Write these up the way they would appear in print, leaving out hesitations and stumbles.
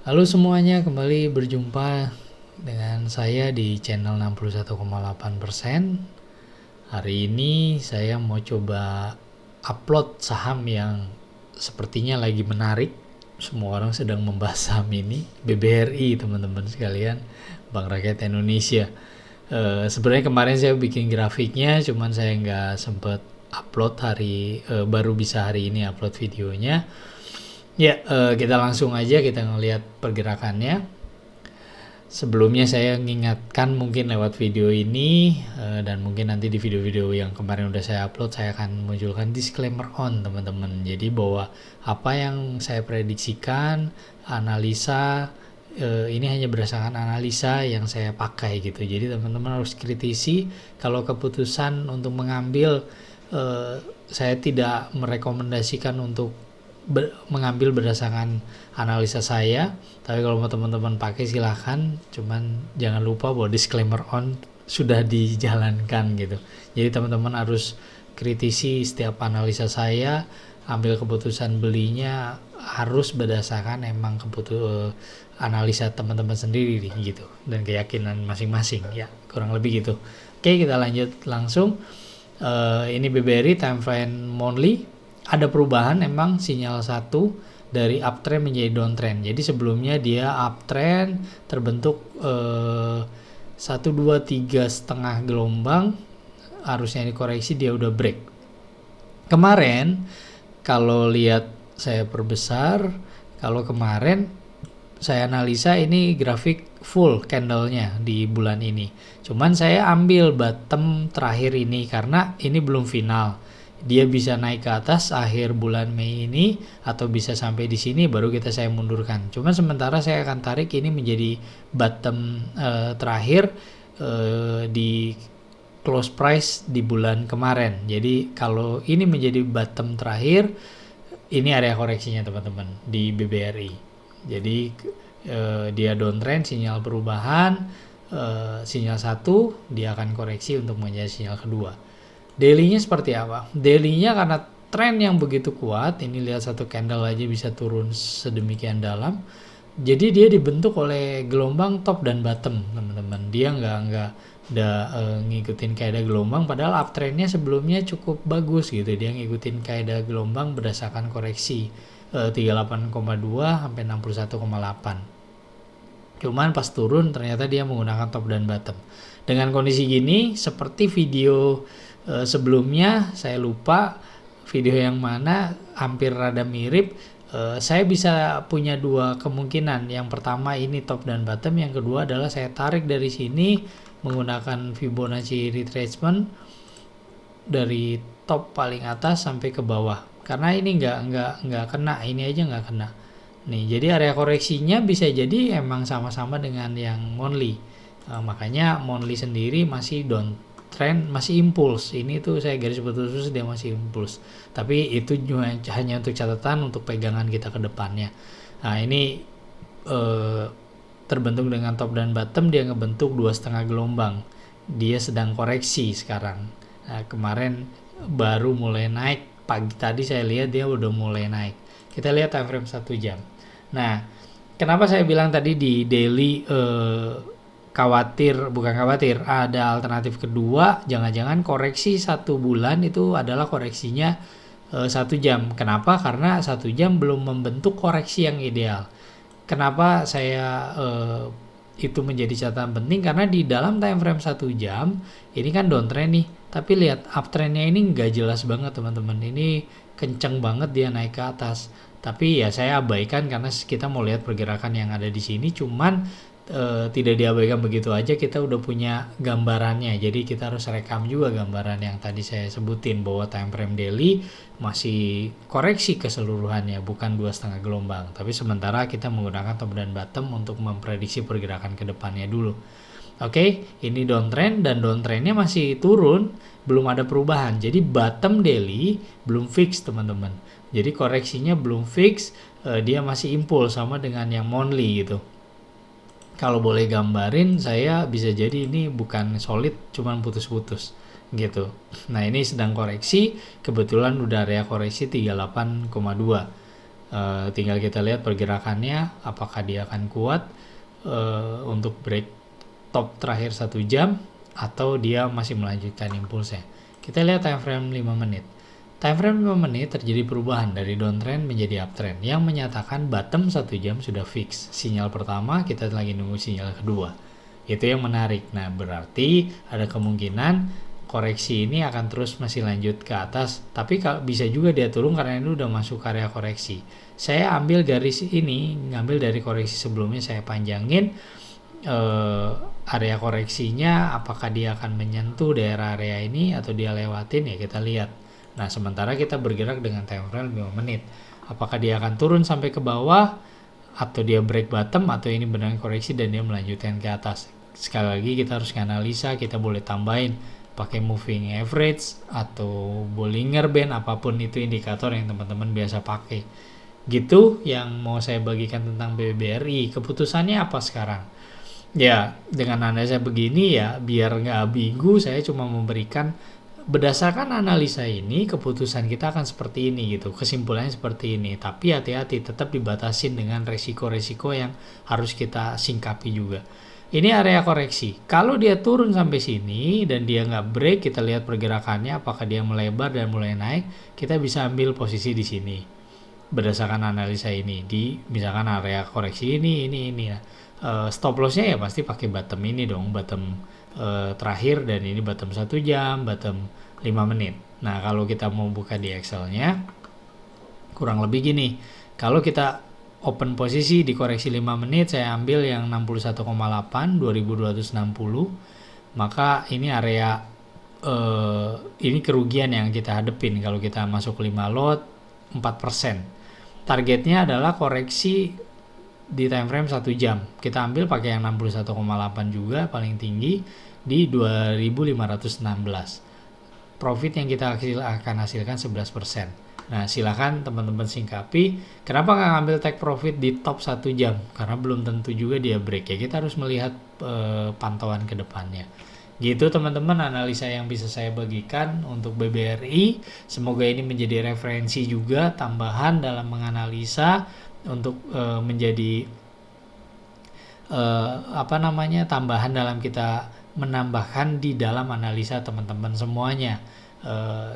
Halo semuanya, kembali berjumpa dengan saya di channel 61,8%. Hari ini saya mau coba upload saham yang sepertinya lagi menarik. Semua orang sedang membahas saham ini, BBRI teman-teman sekalian, Bank Rakyat Indonesia. Sebenarnya kemarin saya bikin grafiknya, cuman saya nggak sempet upload baru bisa hari ini upload videonya. Ya, kita langsung aja kita ngelihat pergerakannya. Sebelumnya saya mengingatkan mungkin lewat video ini, dan mungkin nanti di video-video yang kemarin udah saya upload saya akan munculkan disclaimer on teman-teman. Jadi bahwa apa yang saya prediksikan, analisa, ini hanya berdasarkan analisa yang saya pakai gitu. Jadi teman-teman harus kritisi kalau keputusan untuk mengambil, saya tidak merekomendasikan untuk mengambil berdasarkan analisa saya, tapi kalau mau teman-teman pakai silahkan, cuman jangan lupa bahwa disclaimer on sudah dijalankan gitu. Jadi teman-teman harus kritisi setiap analisa saya, ambil keputusan belinya harus berdasarkan emang analisa teman-teman sendiri gitu, dan keyakinan masing-masing ya, kurang lebih gitu. Oke, kita lanjut langsung. Ini BBRI time frame monthly. Ada perubahan emang sinyal satu dari uptrend menjadi downtrend. Jadi sebelumnya dia uptrend terbentuk 1 2 3 setengah gelombang, harusnya dikoreksi dia udah break. Kemarin kalau lihat saya perbesar, kalau kemarin saya analisa ini grafik full candlenya di bulan ini. Cuman saya ambil bottom terakhir ini karena ini belum final. Dia bisa naik ke atas akhir bulan Mei ini atau bisa sampai di sini baru saya mundurkan. Cuman sementara saya akan tarik ini menjadi bottom terakhir di close price di bulan kemarin. Jadi kalau ini menjadi bottom terakhir, ini area koreksinya teman-teman di BBRI. Jadi dia downtrend, sinyal perubahan, sinyal satu, dia akan koreksi untuk menjadi sinyal kedua. Daily-nya seperti apa? Daily-nya karena tren yang begitu kuat, ini lihat satu candle aja bisa turun sedemikian dalam. Jadi dia dibentuk oleh gelombang top dan bottom, teman-teman. Dia nggak ngikutin kaidah gelombang, padahal uptrendnya sebelumnya cukup bagus gitu. Dia ngikutin kaidah gelombang berdasarkan koreksi 38,2 sampai 61,8. Cuman pas turun ternyata dia menggunakan top dan bottom. Dengan kondisi gini, seperti video sebelumnya, saya lupa video yang mana, hampir rada mirip. Saya bisa punya dua kemungkinan. Yang pertama ini top dan bottom, yang kedua adalah saya tarik dari sini menggunakan Fibonacci retracement dari top paling atas sampai ke bawah. Karena ini nggak kena, ini aja nggak kena. Nih, jadi area koreksinya bisa jadi emang sama-sama dengan yang monthly. Makanya monthly sendiri masih downtrend, masih impuls. Ini tuh saya garis khusus dia masih impuls. Tapi itu hanya untuk catatan untuk pegangan kita ke depannya. Nah, ini terbentuk dengan top dan bottom, dia ngebentuk 2,5 gelombang. Dia sedang koreksi sekarang. Nah, kemarin baru mulai naik. Pagi tadi saya lihat dia udah mulai naik. Kita lihat time frame 1 jam. Nah, kenapa saya bilang tadi di daily bukan khawatir, ada alternatif kedua, jangan-jangan koreksi 1 bulan itu adalah koreksinya 1 jam. Kenapa? Karena 1 jam belum membentuk koreksi yang ideal. Kenapa saya itu menjadi catatan penting? Karena di dalam time frame 1 jam ini kan downtrend nih, tapi lihat uptrendnya ini nggak jelas banget teman-teman. Ini kenceng banget dia naik ke atas, tapi ya saya abaikan karena kita mau lihat pergerakan yang ada di sini. Cuman tidak diabaikan begitu aja, kita udah punya gambarannya. Jadi kita harus rekam juga gambaran yang tadi saya sebutin, bahwa time frame daily masih koreksi keseluruhannya, bukan 2,5 gelombang. Tapi sementara kita menggunakan top dan bottom untuk memprediksi pergerakan ke depannya dulu. Oke, ini downtrend dan downtrendnya masih turun, belum ada perubahan. Jadi bottom daily belum fix teman-teman. Jadi koreksinya belum fix, dia masih impuls sama dengan yang monthly gitu. Kalau boleh gambarin, saya bisa jadi ini bukan solid, cuman putus-putus gitu. Nah, ini sedang koreksi, kebetulan udah area koreksi 38,2. Tinggal kita lihat pergerakannya, apakah dia akan kuat untuk break top terakhir 1 jam atau dia masih melanjutkan impulsnya. Kita lihat time frame 5 menit. Time frame 5 menit terjadi perubahan dari downtrend menjadi uptrend yang menyatakan bottom 1 jam sudah fix. Sinyal pertama, kita lagi nunggu sinyal kedua. Itu yang menarik. Nah, berarti ada kemungkinan koreksi ini akan terus masih lanjut ke atas, tapi bisa juga dia turun karena ini udah masuk area koreksi. Saya ambil garis ini, ngambil dari koreksi sebelumnya, saya panjangin area koreksinya, apakah dia akan menyentuh daerah area ini atau dia lewatin, ya kita lihat. Nah, sementara kita bergerak dengan time frame 5 menit. Apakah dia akan turun sampai ke bawah atau dia break bottom atau ini benar koreksi dan dia melanjutkan ke atas. Sekali lagi kita harus analisa, kita boleh tambahin pakai moving average atau Bollinger Band, apapun itu indikator yang teman-teman biasa pakai. Gitu yang mau saya bagikan tentang BBRI. Keputusannya apa sekarang? Ya, dengan analisa begini ya, biar nggak ambigu, saya cuma memberikan berdasarkan analisa ini, keputusan kita akan seperti ini gitu, kesimpulannya seperti ini. Tapi hati-hati, tetap dibatasin dengan resiko-resiko yang harus kita singkapi juga. Ini area koreksi. Kalau dia turun sampai sini dan dia nggak break, kita lihat pergerakannya, apakah dia melebar dan mulai naik, kita bisa ambil posisi di sini. Berdasarkan analisa ini, di misalkan area koreksi ini. Nah, stop lossnya ya pasti pakai bottom ini dong, bottom terakhir, dan ini bottom 1 jam, bottom 5 menit. Nah, kalau kita mau buka di Excel-nya, kurang lebih gini. Kalau kita open posisi di koreksi 5 menit, saya ambil yang 61,8, 2260, maka ini area ini kerugian yang kita hadepin kalau kita masuk 5 lot 4%. Targetnya adalah koreksi di time frame 1 jam. Kita ambil pakai yang 61,8 juga, paling tinggi di 2516. Profit yang kita akan hasilkan 11%. Nah, silakan teman-teman singkapi. Kenapa nggak ngambil take profit di top 1 jam? Karena belum tentu juga dia break ya. Kita harus melihat pantauan ke depannya. Gitu teman-teman, analisa yang bisa saya bagikan untuk BBRI. Semoga ini menjadi referensi juga tambahan dalam menganalisa untuk menjadi tambahan dalam kita menambahkan di dalam analisa teman-teman semuanya.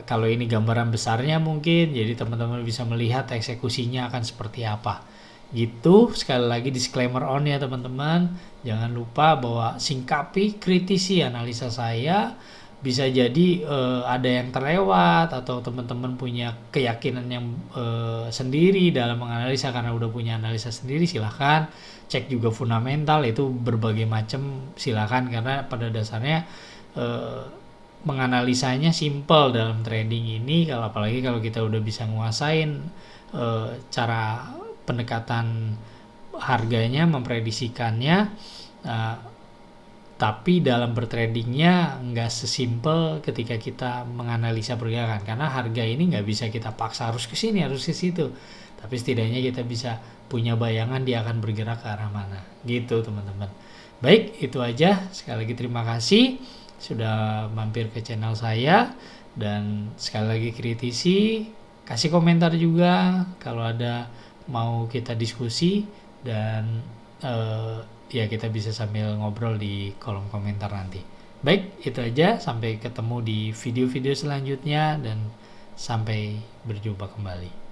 Kalau ini gambaran besarnya mungkin, jadi teman-teman bisa melihat eksekusinya akan seperti apa. Gitu, sekali lagi disclaimer on ya teman-teman. Jangan lupa bahwa singkapi, kritisi analisa saya. Bisa jadi ada yang terlewat atau teman-teman punya keyakinan yang sendiri dalam menganalisa karena udah punya analisa sendiri, silahkan cek juga fundamental, itu berbagai macam, silahkan, karena pada dasarnya menganalisanya simple dalam trading ini, kalau apalagi kalau kita udah bisa nguasain cara pendekatan harganya, memprediksikannya. Tapi dalam bertradingnya nggak sesimpel ketika kita menganalisa pergerakan, karena harga ini nggak bisa kita paksa harus ke sini, harus ke situ. Tapi setidaknya kita bisa punya bayangan dia akan bergerak ke arah mana. Gitu teman-teman. Baik, itu aja. Sekali lagi terima kasih sudah mampir ke channel saya, dan sekali lagi kritisi, kasih komentar juga kalau ada mau kita diskusi, dan ya kita bisa sambil ngobrol di kolom komentar nanti. Baik, itu aja. Sampai ketemu di video-video selanjutnya dan sampai berjumpa kembali.